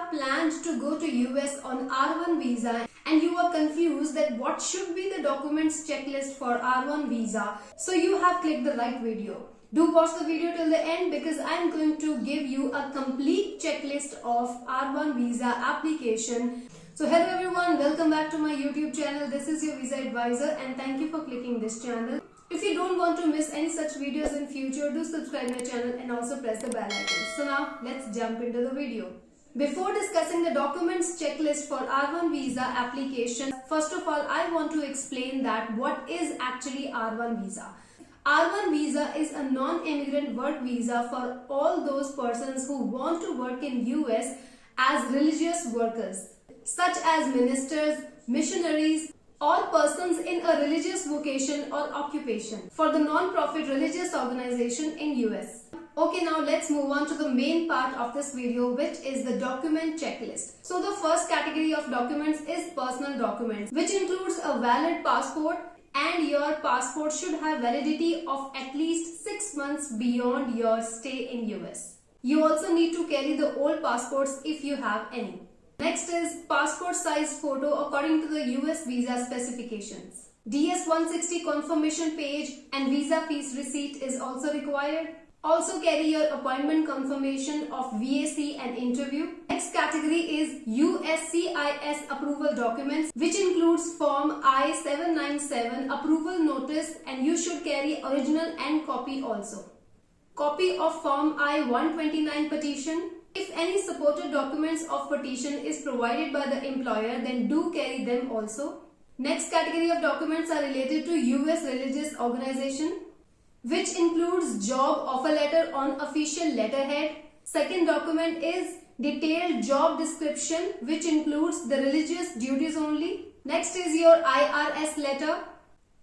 have planned to go to US on R1 visa and you are confused that what should be the documents checklist for R1 visa, so you have clicked the right video. Do watch the video till the end because I am going to give you a complete checklist of R1 visa application. So hello everyone, welcome back to my YouTube channel. This is your visa advisor and thank you for clicking this channel. If you don't want to miss any such videos in future, do subscribe my channel and also press the bell icon. So now let's jump into the video. Before discussing the documents checklist for R1 visa application, first of all I want to explain that what is actually R1 visa. R1 visa is a non-immigrant work visa for all those persons who want to work in US as religious workers, such as ministers, missionaries, or persons in a religious vocation or occupation for the non-profit religious organization in US. Okay, now let's move on to the main part of this video, which is the document checklist. So the first category of documents is personal documents, which includes a valid passport, and your passport should have validity of at least 6 months beyond your stay in US. You also need to carry the old passports if you have any. Next is passport size photo according to the US visa specifications. DS-160 confirmation page and visa fees receipt is also required. Also carry your appointment confirmation of VAC and interview. Next category is USCIS approval documents, which includes Form I-797 approval notice, and you should carry original and copy also. Copy of Form I-129 petition. If any supported documents of petition is provided by the employer, then do carry them also. Next category of documents are related to US religious organization, which includes job offer letter on official letterhead. Second document is detailed job description, which includes the religious duties only. Next is your IRS letter.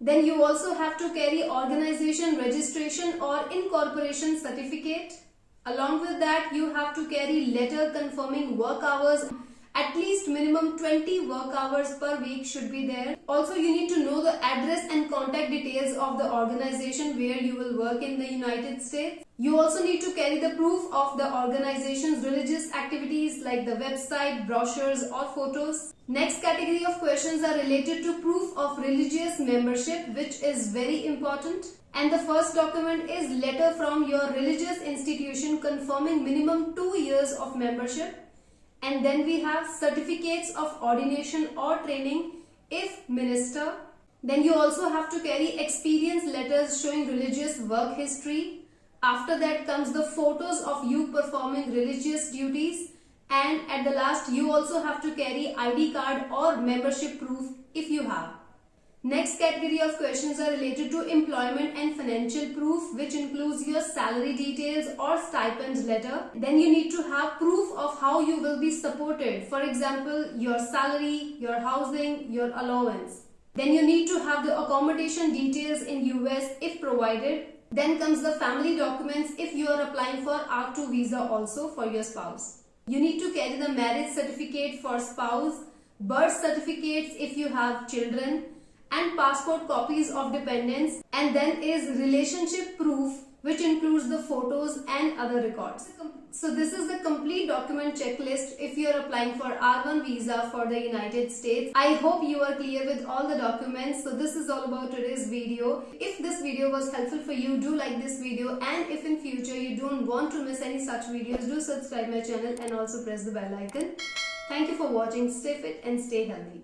Then you also have to carry organization registration or incorporation certificate. Along with that, you have to carry letter confirming work hours. At least minimum 20 work hours per week should be there. Also, you need to know the address and contact details of the organization where you will work in the United States. You also need to carry the proof of the organization's religious activities like the website, brochures or photos. Next category of questions are related to proof of religious membership, which is very important. And the first document is letter from your religious institution confirming minimum 2 years of membership. And then we have certificates of ordination or training if minister. Then you also have to carry experience letters showing religious work history. After that comes the photos of you performing religious duties. And at the last, you also have to carry ID card or membership proof if you have. Next category of questions are related to employment and financial proof, which includes your salary details or stipend letter. Then you need to have proof of how you will be supported. For example, your salary, your housing, your allowance. Then you need to have the accommodation details in US if provided. Then comes the family documents if you are applying for R2 visa also for your spouse. You need to carry the marriage certificate for spouse, birth certificates if you have children, and passport copies of dependents. And then is relationship proof, which includes the photos and other records. So this is the complete document checklist if you are applying for R1 visa for the United States. I hope you are clear with all the documents. So this is all about today's video. If this video was helpful for you, do like this video, and if in future you don't want to miss any such videos, do subscribe my channel and also press the bell icon. Thank you for watching. Stay fit and stay healthy.